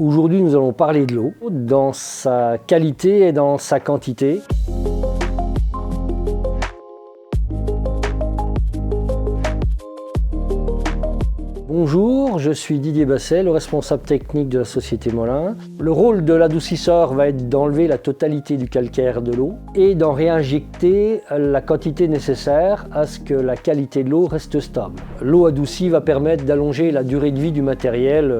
Aujourd'hui, nous allons parler de l'eau, dans sa qualité et dans sa quantité. Bonjour, je suis Didier Basset, le responsable technique de la société Molin. Le rôle de l'adoucisseur va être d'enlever la totalité du calcaire de l'eau et d'en réinjecter la quantité nécessaire à ce que la qualité de l'eau reste stable. L'eau adoucie va permettre d'allonger la durée de vie du matériel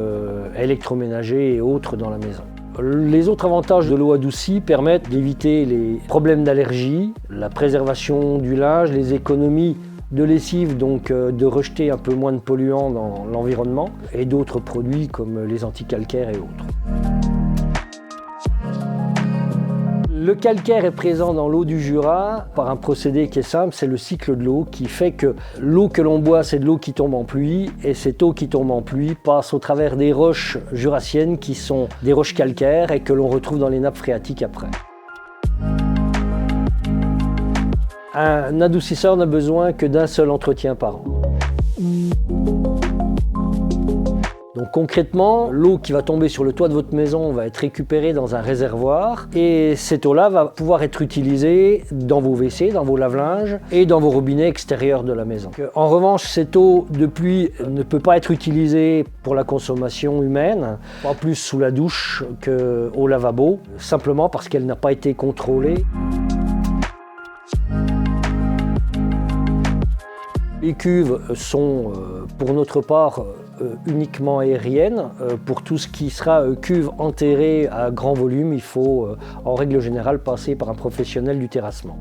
électroménager et autres dans la maison. Les autres avantages de l'eau adoucie permettent d'éviter les problèmes d'allergie, la préservation du linge, les économies de lessive, donc de rejeter un peu moins de polluants dans l'environnement, et d'autres produits comme les anticalcaires et autres. Le calcaire est présent dans l'eau du Jura par un procédé qui est simple, c'est le cycle de l'eau qui fait que l'eau que l'on boit, c'est de l'eau qui tombe en pluie, et cette eau qui tombe en pluie passe au travers des roches jurassiennes qui sont des roches calcaires et que l'on retrouve dans les nappes phréatiques après. Un adoucisseur n'a besoin que d'un seul entretien par an. Donc concrètement, l'eau qui va tomber sur le toit de votre maison va être récupérée dans un réservoir et cette eau-là va pouvoir être utilisée dans vos WC, dans vos lave-linges et dans vos robinets extérieurs de la maison. En revanche, cette eau de pluie ne peut pas être utilisée pour la consommation humaine, pas plus sous la douche qu'au lavabo, simplement parce qu'elle n'a pas été contrôlée. Les cuves sont pour notre part uniquement aériennes. Pour tout ce qui sera cuve enterrée à grand volume, il faut en règle générale passer par un professionnel du terrassement.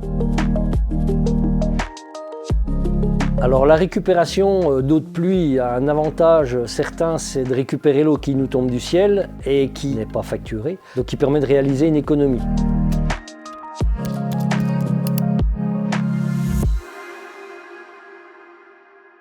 Alors la récupération d'eau de pluie a un avantage certain, c'est de récupérer l'eau qui nous tombe du ciel et qui n'est pas facturée, donc qui permet de réaliser une économie.